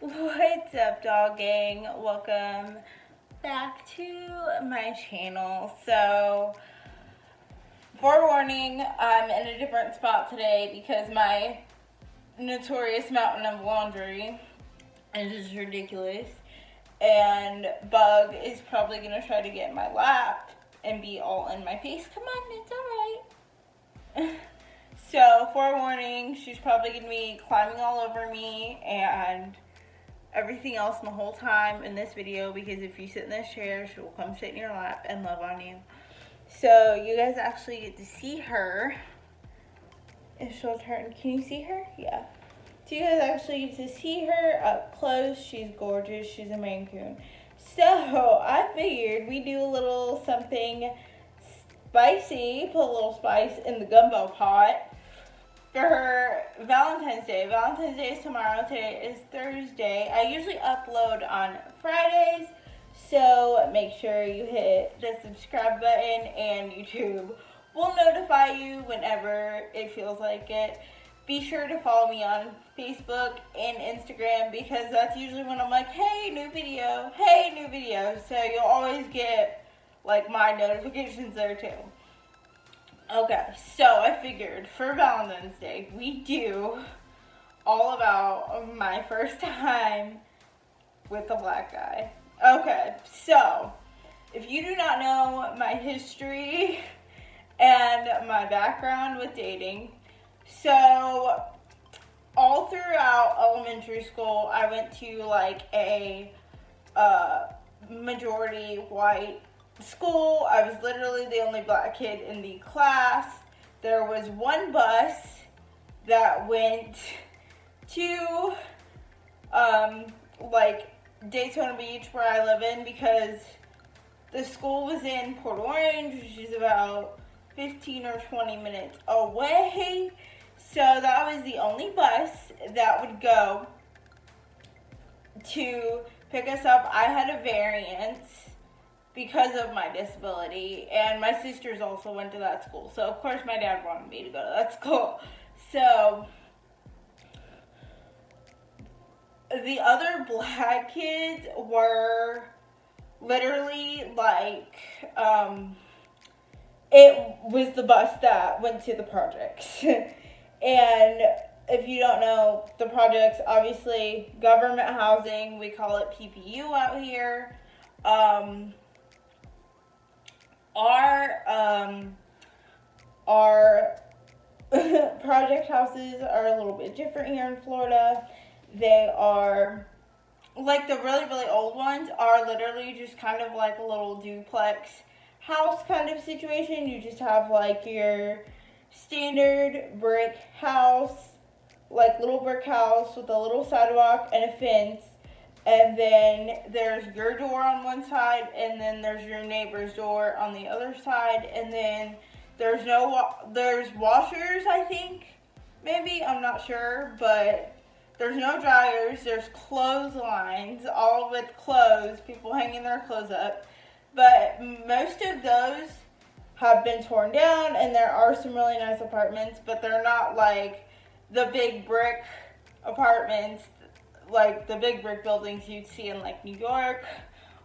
What's up, dog gang? Welcome back to my channel. So, forewarning, I'm in a different spot today because my notorious mountain of laundry is just ridiculous. And Bug is probably gonna try to get in my lap and be all in my face. Come on, it's alright. So, forewarning, she's probably gonna be climbing all over me and everything else the whole time in this video, because if you sit in this chair, she will come sit in your lap and love on you. So you guys actually get to see her. If she'll turn, can you see her? Yeah. So you guys actually get to see her up close. She's gorgeous. She's a Maine Coon. So I figured we do a little something spicy, put a little spice in the gumbo pot for Valentine's Day. Valentine's Day is tomorrow. Today is Thursday. I usually upload on Fridays, so make sure you hit the subscribe button and YouTube will notify you whenever it feels like it. Be sure to follow me on Facebook and Instagram, because that's usually when I'm like, hey, new video, hey, new video. So you'll always get like my notifications there too. Okay, so I figured for Valentine's Day, we do all about my first time with a black guy. Okay, so if you do not know my history and my background with dating, so all throughout elementary school, I went to like a majority white school. I was literally the only black kid in the class. There was one bus that went to like Daytona Beach, where I live in, because the school was in Port Orange, which is about 15 or 20 minutes away. So that was the only bus that would go to pick us up. I had a variance because of my disability, and my sisters also went to that school. So of course my dad wanted me to go to that school. So the other black kids were literally like, it was the bus that went to the projects. And if you don't know, the projects, obviously government housing, we call it PPU out here. Our project houses are a little bit different here in Florida. They are, like, the really, really old ones are literally just kind of like a little duplex house kind of situation. You just have like your standard brick house, like little brick house with a little sidewalk and a fence. And then there's your door on one side, and then there's your neighbor's door on the other side, and then there's washers, I think, maybe, I'm not sure, but there's no dryers. There's clotheslines, all with clothes, people hanging their clothes up, but most of those have been torn down, and there are some really nice apartments, but they're not like the big brick apartments, like the big brick buildings you'd see in like New York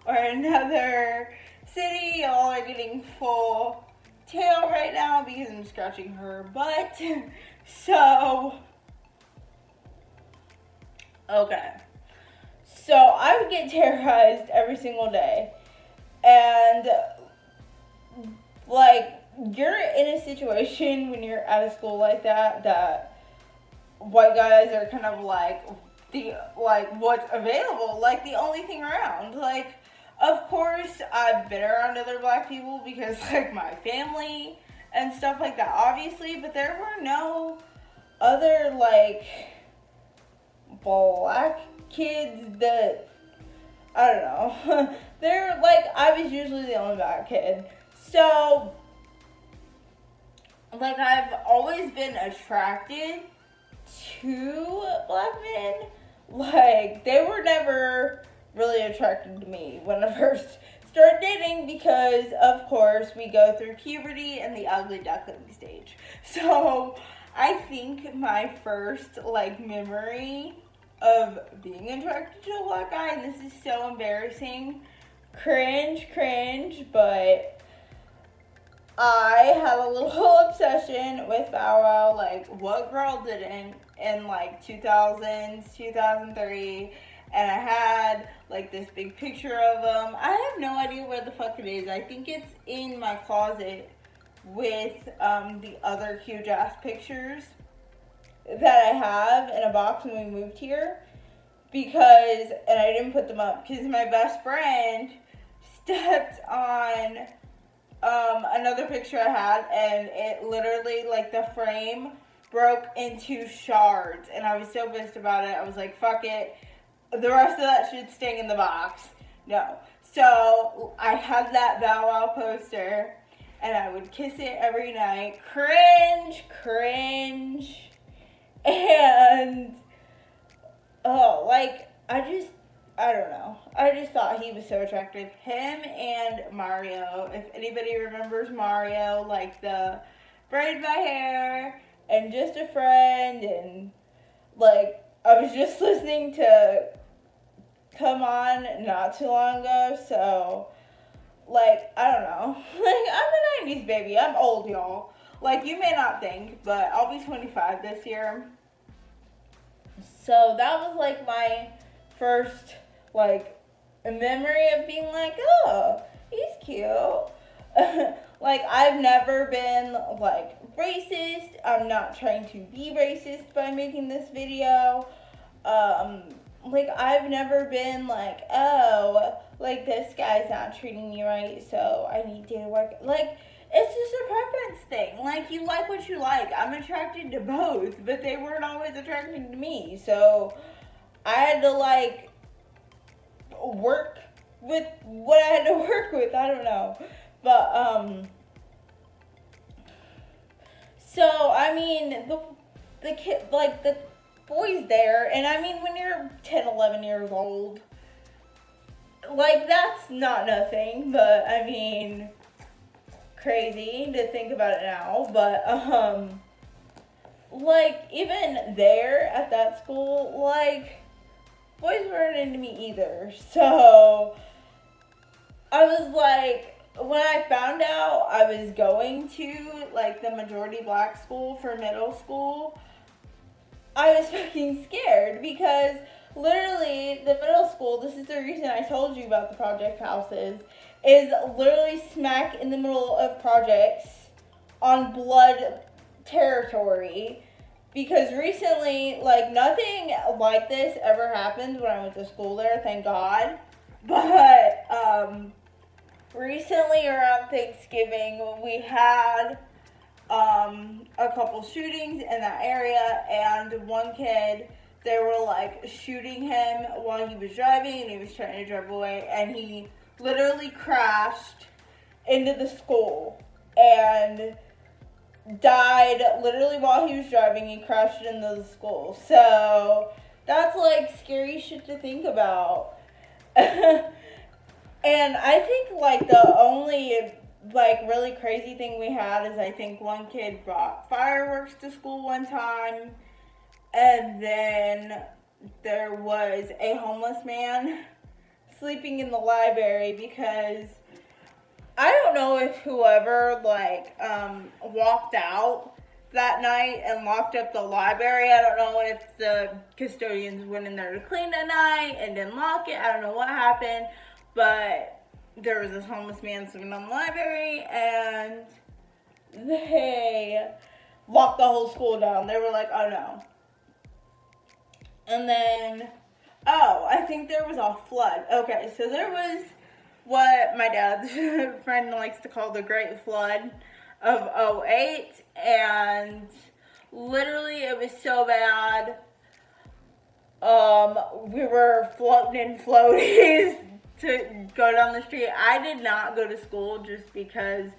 or another city. Y'all are getting full tail right now because I'm scratching her butt. So, okay. So I would get terrorized every single day. And like, you're in a situation when you're at a school like that white guys are kind of like what's available, like the only thing around. Like, of course I've been around other black people because like my family and stuff like that, obviously, but there were no other like black kids that, I don't know. They're like, I was usually the only black kid. So like, I've always been attracted to black men. Like, they were never really attracted to me when I first started dating, because of course we go through puberty and the ugly duckling stage. So I think my first like memory of being attracted to a black guy, and this is so embarrassing. Cringe, but I had a little obsession with Bow Wow, like, what girl didn't, in, like, 2000s, 2003, and I had, like, this big picture of him. I have no idea where the fuck it is. I think it's in my closet with, the other huge-ass pictures that I have in a box when we moved here, because, and I didn't put them up, because my best friend stepped on another picture I had, and it literally, like, the frame broke into shards, and I was so pissed about it. I was like, fuck it, the rest of that should stay in the box. No. So I had that Bow Wow poster, and I would kiss it every night. Cringe, and oh, like, I don't know. I just thought he was so attractive. Him and Mario. If anybody remembers Mario, like the braid my hair and just a friend, and like, I was just listening to Come On not too long ago, so like, I don't know. Like, I'm a 90s baby. I'm old, y'all. Like, you may not think, but I'll be 25 this year. So that was like my first, like, memory of being like, oh, he's cute. Like, I've never been, like, racist. I'm not trying to be racist by making this video. Like, I've never been like, oh, like, this guy's not treating me right, so I need to work. Like, it's just a preference thing. Like, you like what you like. I'm attracted to both, but they weren't always attracted to me. So I had to, like, work with what I had to work with. I don't know. But, so, I mean, the kid, like, the boys there, and I mean, when you're 10, 11 years old, like, that's not nothing, but, I mean, crazy to think about it now, but, like, even there at that school, like, boys weren't into me either, so I was like, when I found out I was going to, like, the majority black school for middle school, I was fucking scared, because literally the middle school, this is the reason I told you about the project houses, is literally smack in the middle of projects on blood territory, because recently, like, nothing like this ever happened when I went to school there, thank God, but recently around Thanksgiving we had a couple shootings in that area, and one kid, they were like shooting him while he was driving, and he was trying to drive away, and he literally crashed into the school and died literally while he was driving. He crashed into the school. So that's like scary shit to think about. And I think like the only like really crazy thing we had is I think one kid brought fireworks to school one time, and then there was a homeless man sleeping in the library, because I don't know if whoever like walked out that night and locked up the library. I don't know if the custodians went in there to clean that night and didn't lock it. I don't know what happened, but there was this homeless man sleeping in the library, and they locked the whole school down. They were like, oh no. And then, oh, I think there was a flood. Okay, so there was what my dad's friend likes to call the Great Flood of '08, and literally it was so bad. We were floating in floaties to go down the street. I did not go to school just because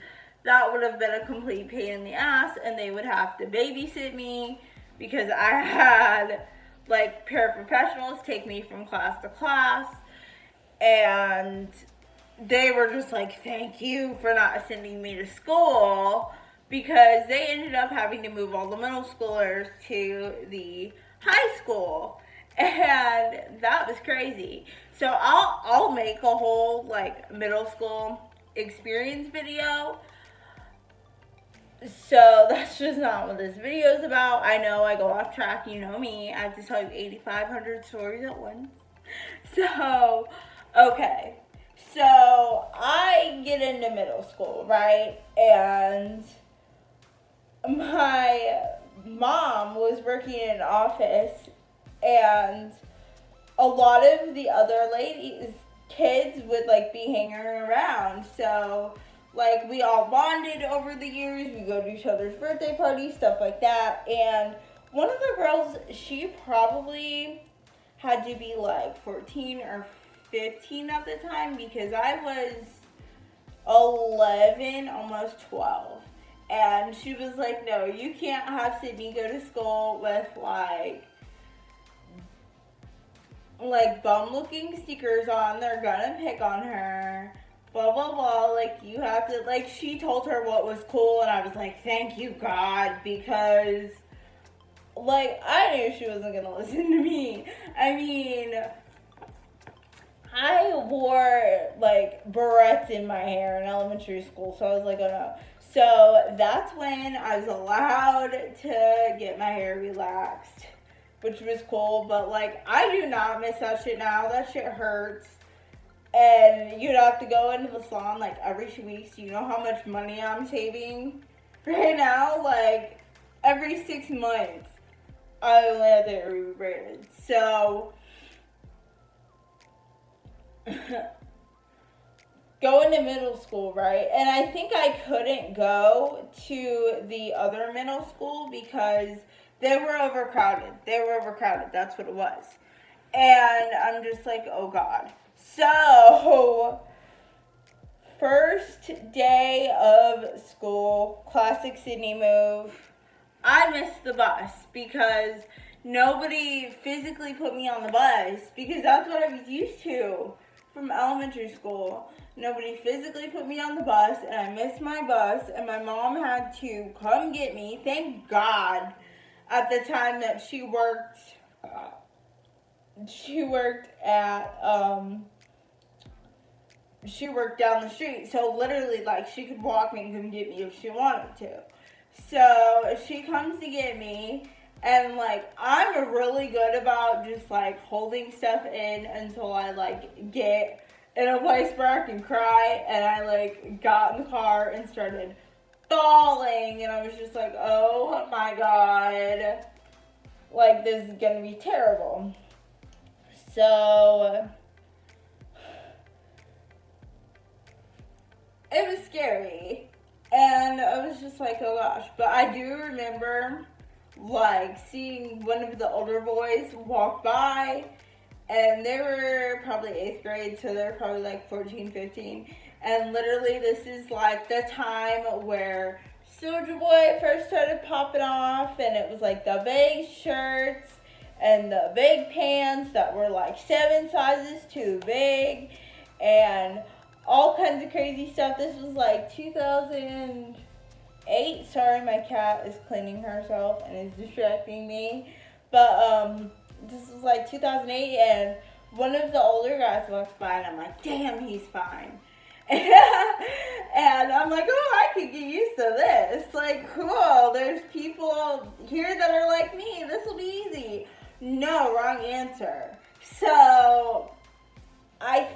that would have been a complete pain in the ass, and they would have to babysit me because I had like paraprofessionals take me from class to class, and they were just like, thank you for not sending me to school, because they ended up having to move all the middle schoolers to the high school. And that was crazy. So I'll make a whole like middle school experience video. So that's just not what this video is about. I know I go off track, you know me. I have to tell you 8,500 stories at once. So, okay. So I get into middle school, right? And my mom was working in an office, and a lot of the other ladies, kids would like be hanging around. So like we all bonded over the years. We go to each other's birthday parties, stuff like that. And one of the girls, she probably had to be like 14 or 15 at the time, because I was 11, almost 12. And she was like, no, you can't have Cydney go to school with like bum looking stickers on. They're gonna pick on her, blah blah blah. Like, you have to, like, she told her what was cool, and I was like, thank you God, because like I knew she wasn't gonna listen to me. I mean, I wore like barrettes in my hair in elementary school, so I was like, oh no. So that's when I was allowed to get my hair relaxed, which was cool. But like, I do not miss that shit now. That shit hurts. And you'd have to go into the salon like every 2 weeks. You know how much money I'm saving right now? Like, every 6 months, I only have to get rebraided. So going to middle school, right? And I think I couldn't go to the other middle school because they were overcrowded. That's what it was. And I'm just like, oh God. So, first day of school, classic Cydney move. I missed the bus because nobody physically put me on the bus, because that's what I was used to from elementary school. Nobody physically put me on the bus, and I missed my bus, and my mom had to come get me. Thank God at the time that she worked down the street. So literally, like, she could walk me and come get me if she wanted to. So she comes to get me, and like, I'm really good about just like holding stuff in until I like get in a place where I can cry. And I like got in the car and started bawling, and I was just like, oh my God, like, this is gonna be terrible. So it was scary, and I was just like, oh gosh. But I do remember like seeing one of the older boys walk by, and they were probably 8th grade, so they're probably like 14, 15. And literally, this is like the time where Soldier Boy first started popping off, and it was like the big shirts and the big pants that were like 7 sizes too big, and all kinds of crazy stuff. This was like 2008. Sorry, my cat is cleaning herself and is distracting me. But this was like 2008, and one of the older guys walks by, and I'm like, damn, he's fine. And I'm like, oh, I could get used to this. Like, cool, there's people here that are like me. This will be easy. No, wrong answer. So I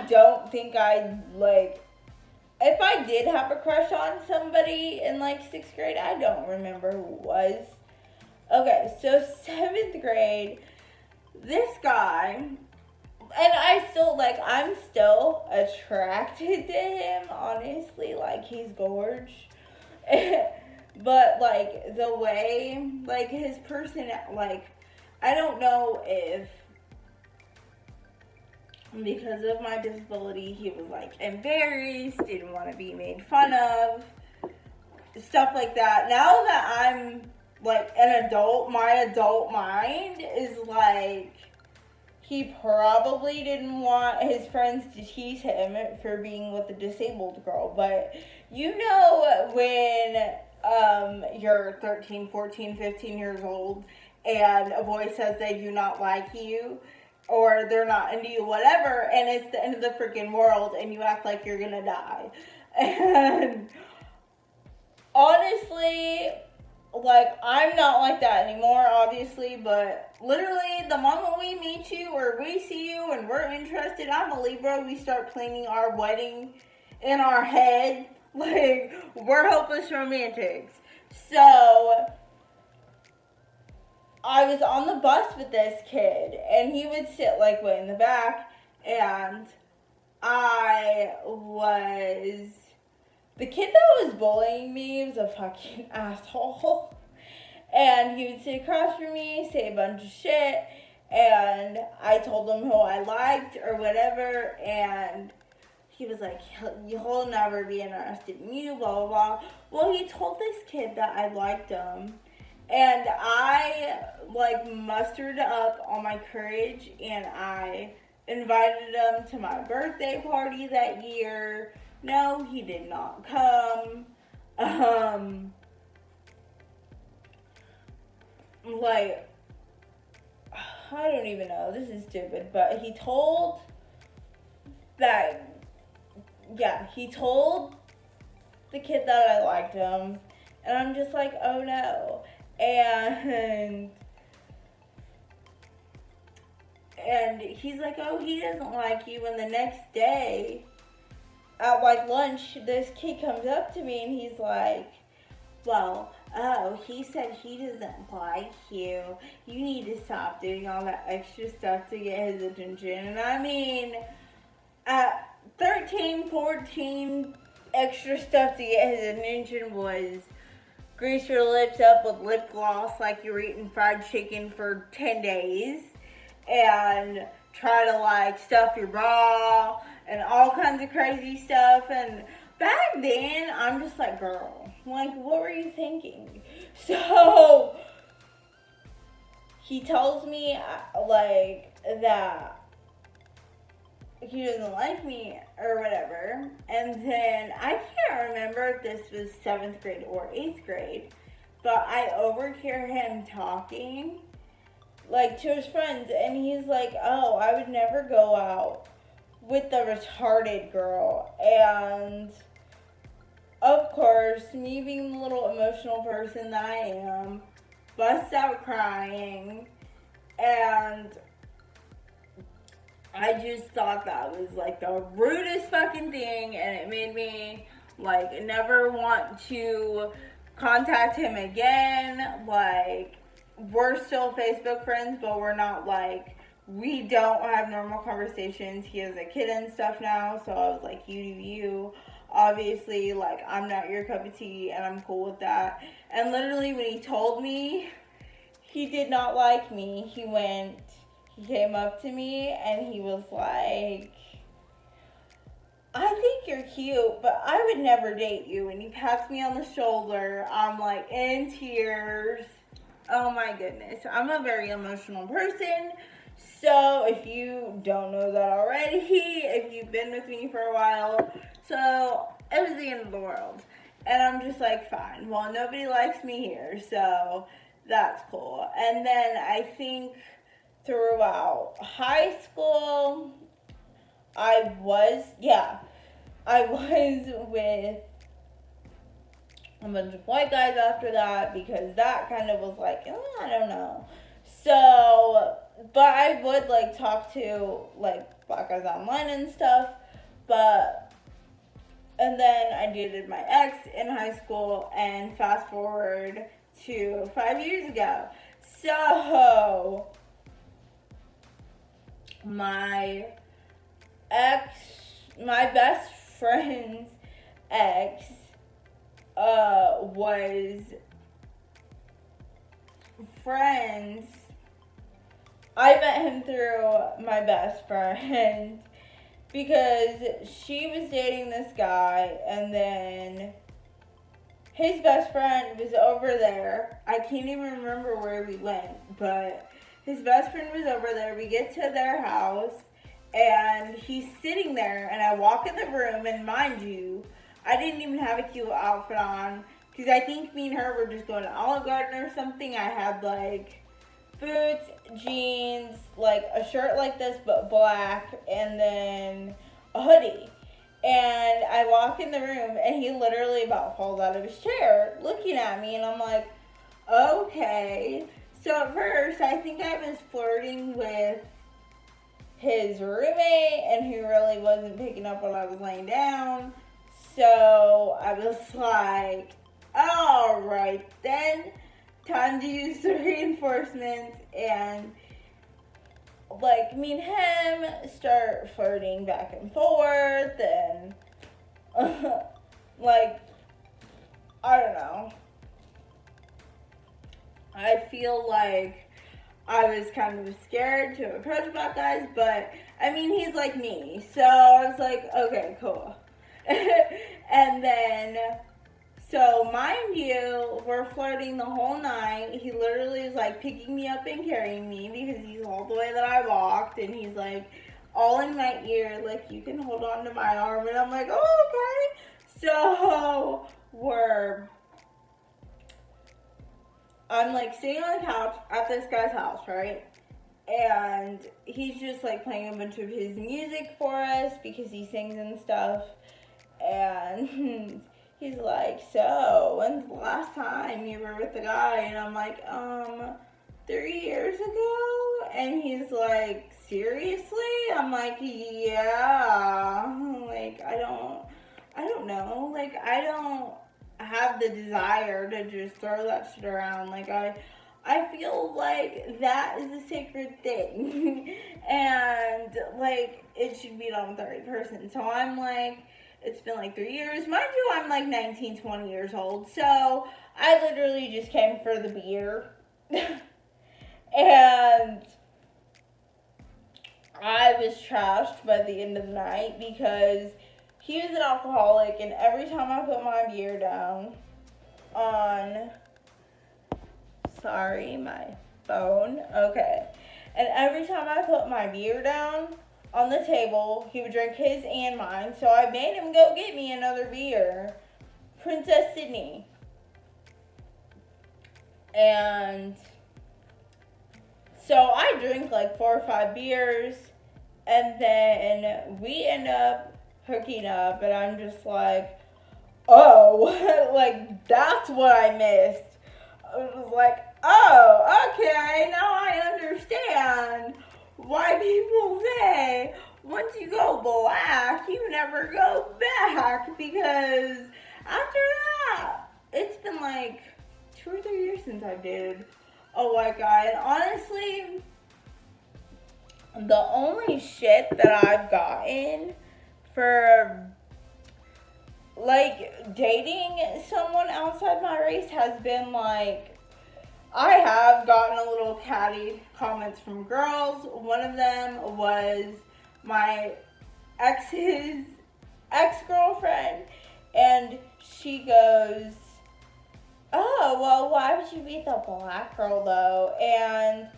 don't think I, like, if I did have a crush on somebody in like 6th grade, I don't remember who it was. Okay, so 7th grade, this guy, and I'm still attracted to him, honestly. Like, he's gorge. But like the way, like, his person, like, I don't know if because of my disability he was like embarrassed, didn't want to be made fun of, stuff like that. Now that I'm like an adult, my adult mind is like, he probably didn't want his friends to tease him for being with a disabled girl. But you know when you're 13, 14, 15 years old, and a voice says they do not like you or they're not into you, whatever, and it's the end of the freaking world and you act like you're gonna die. And honestly, like, I'm not like that anymore, obviously, but literally the moment we meet you or we see you and we're interested, I'm a Libra, we start planning our wedding in our head. Like, we're hopeless romantics. So I was on the bus with this kid, and he would sit, like, way in the back, and the kid that was bullying me was a fucking asshole, and he would sit across from me, say a bunch of shit, and I told him who I liked, or whatever, and he was like, he'll never be interested in you, blah, blah, blah. Well, he told this kid that I liked him, and I, like, mustered up all my courage, and I invited him to my birthday party that year. No, he did not come. Like, I don't even know. This is stupid, but he told the kid that I liked him, and I'm just like, oh no. And he's like, oh, he doesn't like you. And the next day, at, like, lunch, this kid comes up to me and he's like, well, oh, he said he doesn't like you. You need to stop doing all that extra stuff to get his attention. And I mean, at 13, 14, extra stuff to get his attention was grease your lips up with lip gloss like you're eating fried chicken for 10 days. And try to, like, stuff your bra and all kinds of crazy stuff. And back then, I'm just like, girl, like, what were you thinking? So he tells me, like, that he doesn't like me or whatever. And then I can't remember if this was 7th grade or 8th grade, but I overhear him talking, like, to his friends, and he's like, oh, I would never go out with the retarded girl. And of course, me being the little emotional person that I am, busts out crying, and I just thought that was, like, the rudest fucking thing, and it made me, like, never want to contact him again. Like, we're still Facebook friends, but we're not, like, we don't have normal conversations. He has a kid and stuff now, so I was like, you do you. Obviously, like, I'm not your cup of tea, and I'm cool with that. And literally, when he told me he did not like me, he came up to me, and he was like, I think you're cute, but I would never date you. And he pats me on the shoulder. I'm, like, in tears. Oh my goodness. I'm a very emotional person. So if you don't know that already, if you've been with me for a while, so it was the end of the world. And I'm just like, fine. Well, nobody likes me here, so that's cool. And then I think throughout high school, I was with a bunch of white guys after that, because that kind of was like, I don't know. So, but I would, like, talk to, like, black guys online and stuff, and then I dated my ex in high school, and fast forward to 5 years ago. So, my best friend's ex, was friends. I met him through my best friend, because she was dating this guy, and then his best friend was over there. I can't even remember where we went, but his best friend was over there. We get to their house, and he's sitting there, and I walk in the room, and mind you, I didn't even have a cute outfit on, because I think me and her were just going to Olive Garden or something. I had, like, boots, jeans, like a shirt like this but black, and then a hoodie. And I walk in the room and he literally about falls out of his chair looking at me, and I'm like, okay. So at first I think I was flirting with his roommate and he really wasn't picking up when I was laying down. So I was like, alright then, time to use the reinforcements, and like me and him start flirting back and forth, and like, I don't know. I feel like I was kind of scared to approach black guys, but I mean, he's like me, so I was like, okay, cool. And then, so mind you, we're flirting the whole night. He literally is like picking me up and carrying me because he's all the way that I walked, and he's like all in my ear, like, you can hold on to my arm, and I'm like, oh, okay. So I'm like sitting on the couch at this guy's house, right? And he's just like playing a bunch of his music for us because he sings and stuff. And he's like, so when's the last time you were with a guy? And I'm like, 3 years ago. And he's like, seriously? I'm like, yeah. Like, I don't know. Like, I don't have the desire to just throw that shit around. Like, I feel like that is a sacred thing. And, like, it should be done with the right person. So I'm like, it's been like 3 years. Mind you, I'm like 19, 20 years old. So I literally just came for the beer. And I was trashed by the end of the night because he was an alcoholic, and every time I put my beer down on, sorry, my phone, okay, and every time I put my beer down on the table, he would drink his and mine, so I made him go get me another beer, Princess Cydney, and so I drink like 4 or 5 beers, and then we end up hooking up, and I'm just like, oh, like, that's what I missed. I was like, oh, okay, now I understand why people say once you go black, you never go back, because after that, it's been like 2 or 3 years since I did a white guy, and honestly, the only shit that I've gotten for, like, dating someone outside my race has been, like, I have gotten a little catty comments from girls. One of them was my ex's ex-girlfriend, and she goes, oh, well, why would you be the black girl, though? And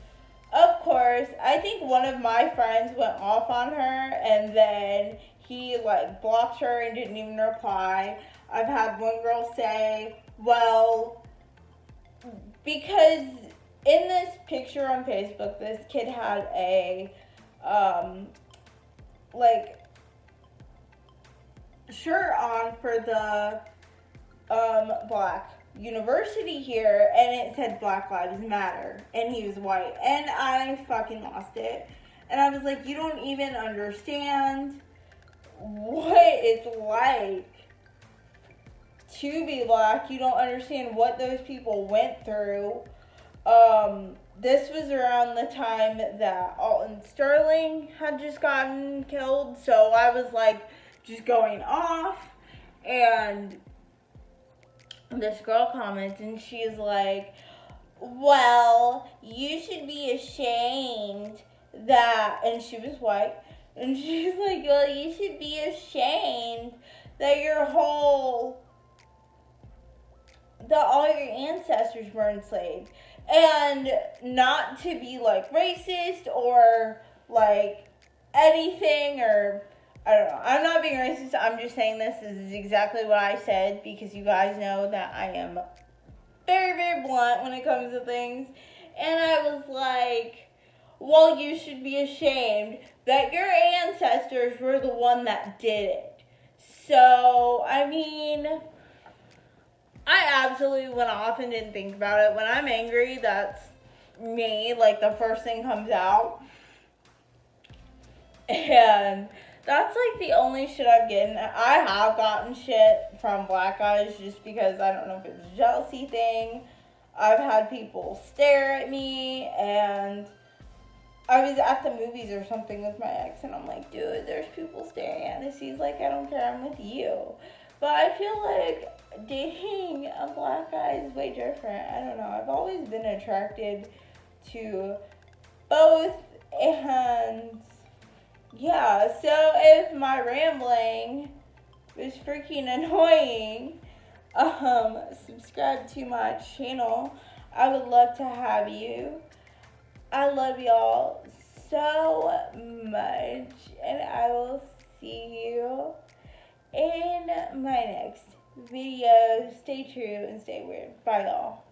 of course, I think one of my friends went off on her, and then he, like, blocked her and didn't even reply. I've had one girl say, well, because in this picture on Facebook, this kid had a, like, shirt on for the, black university here, and it said Black Lives Matter, and he was white, and I fucking lost it. And I was like, you don't even understand what it's like to be black. You don't understand what those people went through. This was around the time that Alton Sterling had just gotten killed, so I was like just going off, and this girl comments, and she's like, well, you should be ashamed that, and she was white, and she's like, well, you should be ashamed that that all your ancestors were enslaved. And not to be, like, racist or, like, anything, or I don't know. I'm not being racist. I'm just saying this is exactly what I said, because you guys know that I am very, very blunt when it comes to things. And I was like, well, you should be ashamed that your ancestors were the one that did it. So, I mean, I absolutely went off and didn't think about it. When I'm angry, that's me. Like, the first thing comes out. And that's like the only shit I've gotten. I have gotten shit from black guys just because I don't know if it's a jealousy thing. I've had people stare at me, and I was at the movies or something with my ex, and I'm like, dude, there's people staring at us. He's like, I don't care, I'm with you. But I feel like dating a black guy is way different. I don't know. I've always been attracted to both, and yeah, so if my rambling was freaking annoying, subscribe to my channel. I would love to have you. I love y'all so much, and I will see you in my next video. Stay true and stay weird. Bye, y'all.